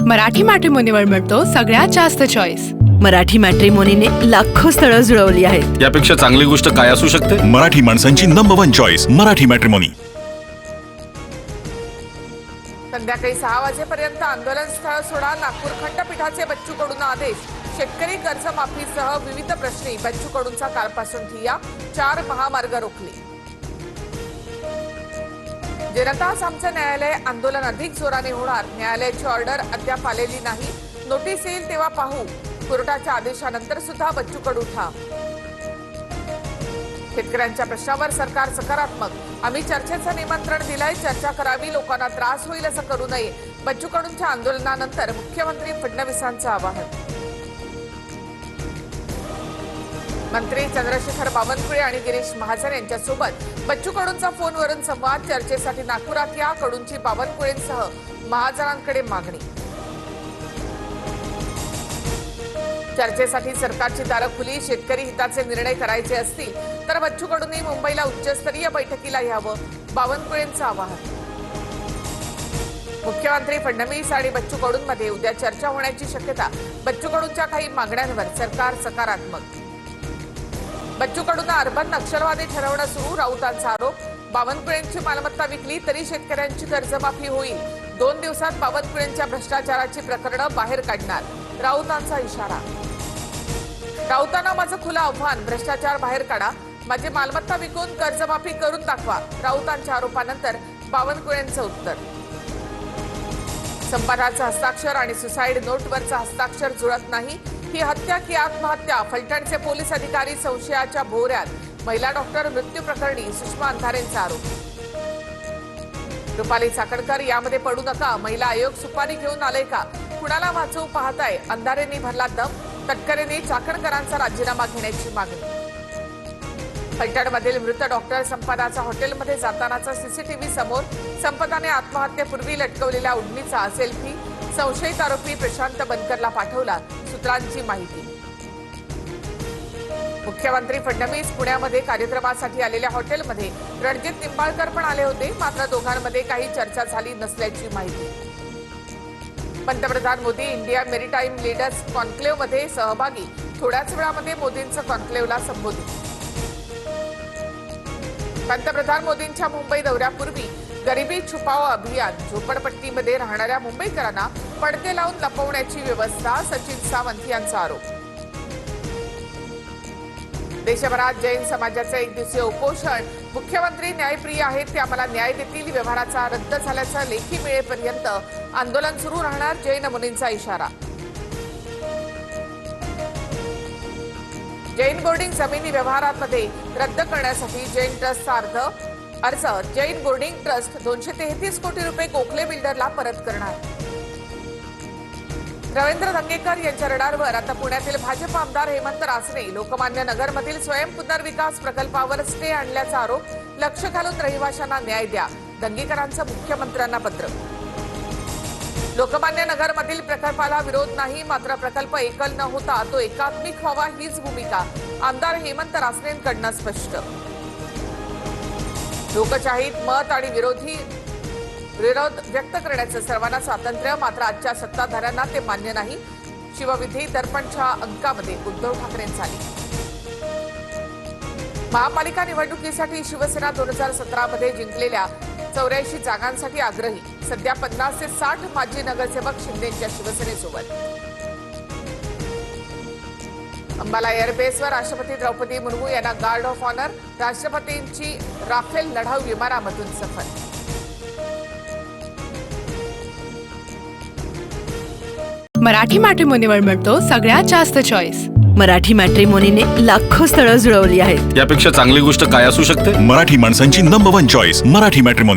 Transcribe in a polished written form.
मराठी मॅट्रिमोनीवर मिळतो सगळ्यात जास्त चॉईस। मराठी मॅट्रिमोनीने लाखो स्थळं जुळवली आहेत। यापेक्षा चांगली गोष्ट काय असू शकते? मराठी माणसांची नंबर 1 चॉईस मराठी मॅट्रिमोनी। संध्याकाळी 6 वाजेपर्यंत आंदोलन स्थळ सोडा, नागपूर खंडपीठाचे बच्चू कडूंना आदेश। शेतकरी कर्जमाफीसह विविध प्रश्नी बच्चू कडूंचा कालपासून ठिय्या, 4 महामार्ग रोखले। जनताच आमचं न्यायालय आंदोलन अधिक जोराने होणार, न्यायालयाची ऑर्डर अद्याप आलेली नाही, नोटीस येईल तेव्हा पाहू। कोर्टाच्या आदेशानंतर सुद्धा बच्चू कडू ठाम। शेतकऱ्यांच्या प्रश्नावर सरकार सकारात्मक, आम्ही चर्चेचं निमंत्रण दिलंय, चर्चा करावी, लोकांना त्रास होईल असं करू नये। बच्चू कडूंच्या आंदोलनानंतर मुख्यमंत्री फडणवीसांचं आवाहन। मंत्री चंद्रशेखर बावनकुळे आणि गिरीश महाजन यांच्यासोबत बच्चू कडूंचा फोनवरून संवाद, चर्चेसाठी नागपुरात या, कडूंची बावनकुळेंसह महाजनांकडे मागणी। चर्चेसाठी सरकारची दारं खुली, शेतकरी हिताचे निर्णय करायचे असतील तर बच्चू कडूंनी मुंबईला उच्चस्तरीय बैठकीला यावं, बावनकुळेंचं आवाहन। मुख्यमंत्री फडणवीस आणि बच्चू कडूंमध्ये उद्या चर्चा होण्याची शक्यता, बच्चू कडूंच्या काही मागण्यांवर सरकार सकारात्मक। बच्चू कडूंना अर्बन नक्षलवादी ठरवणं सुरू, राऊतांचा आरोप। बावनकुळेंची मालमत्ता विकली तरी शेतकऱ्यांची कर्जमाफी होईल, 2 दिवसात बावनकुळेंच्या भ्रष्टाचाराची प्रकरणं बाहेर काढणार, राऊतांचा इशारा। राऊतांना माझं खुलं आव्हान, भ्रष्टाचार बाहेर काढा, माझी मालमत्ता विकून कर्जमाफी करून दाखवा, राऊतांच्या आरोपानंतर बावनकुळेंचं उत्तर। संपादाचं हस्ताक्षर आणि सुसाईड नोटवरचं हस्ताक्षर जुळत नाही, ही हत्या की आत्महत्या, फलटणचे पोलीस अधिकारी संशयाच्या भोवऱ्यात। महिला डॉक्टर मृत्यू प्रकरणी सुषमा अंधारेंचा आरोप। रुपाली चाकणकर यामध्ये पडू नका, महिला आयोग सुपारी घेऊन आले का, कुणाला वाचवू पाहताय, अंधारेंनी भरला दम, तटकरेंनी चाकणकरांचा राजीनामा घेण्याची मागणी। फलटणमधील मृत डॉक्टर संपदाचा हॉटेलमध्ये जातानाचा सीसीटीव्ही समोर, संपदाने आत्महत्येपूर्वी लटकवलेल्या उडणीचा सेल्फी, संशयित आरोपी प्रशांत बनकरला पाठवला, सूत्रांची माहिती। मुख्यमंत्री फडणवीस पुण्यामध्ये कार्यक्रमासाठी आलेल्या हॉटेलमध्ये रणजित निंबाळकर पण आले होते, मात्र दोघांमध्ये काही चर्चा झाली नसल्याची माहिती। पंतप्रधान मोदी इंडिया मेरीटाईम लीडर्स कॉन्क्लेव्हमध्ये सहभागी, थोड्याच वेळामध्ये मोदींचं कॉन्क्लेव्हला संबोधित। पंतप्रधान मोदींच्या मुंबई दौऱ्यापूर्वी गरिबी छुपाओ अभियान, झोपडपट्टीमध्ये राहणाऱ्या मुंबईकरांना पडदे लावून लपवण्याची व्यवस्था, सचिन सावंत यांचा आरोप। देशभरात जैन समाजाचं 1 दिवसीय उपोषण, मुख्यमंत्री न्यायप्रिय आहेत, ते आम्हाला न्याय देतील, व्यवहाराचा रद्द झाल्याचा लेखी मिळेपर्यंत आंदोलन सुरू राहणार, जैन मुनींचा इशारा। जैन बोर्डिंग जमिनी व्यवहारांमध्ये रद्द करण्यासाठी जैन ट्रस्टचा अर्ज, जैन बोर्डिंग ट्रस्ट 233 कोटी रुपये गोखले बिल्डरला परत करणार। रवींद्र धंगेकर यांच्या रडारवर आता पुण्यातील भाजप आमदार हेमंत रासने, लोकमान्य नगरमधील स्वयं पुनर्विकास प्रकल्पावर स्टे आणल्याचा आरोप, लक्ष घालून रहिवाशांना न्याय द्या, धंगेकरांचं मुख्यमंत्र्यांना पत्र। लोकमान्य नगरमधील प्रकल्पाला विरोध नाही, मात्र प्रकल्प एकल न होता तो एकात्मिक व्हावा हीच भूमिका, आमदार हेमंत रासनेंकडून स्पष्ट। लोकशाहीत मत आणि विरोध व्यक्त करण्याचं सर्वांना स्वातंत्र्य, मात्र आजच्या सत्ताधाऱ्यांना ते मान्य नाही, शिवविधी दर्पणच्या अंकामध्ये उद्धव ठाकरेंचा आली। महापालिका निवडणुकीसाठी शिवसेना 2017 मध्ये जिंकलेल्या 84 जागांसाठी आग्रही, सध्या 50 ते 60 माजी नगरसेवक शिंदेंच्या शिवसेनेसोबत। अंबाला एअरबेसवर राष्ट्रपती द्रौपदी मुर्मू यांना गार्ड ऑफ ऑनर, राष्ट्रपतींची राफेल लढाऊ विमानामधून सफर। मराठी मॅट्रिमोनीवर मिळतो सगळ्यात जास्त चॉईस। मराठी मॅट्रिमोनीने लाखो स्थळं जुळवली आहेत। यापेक्षा चांगली गोष्ट काय असू शकते? मराठी माणसांची नंबर 1 चॉईस मराठी मॅट्रिमोनी।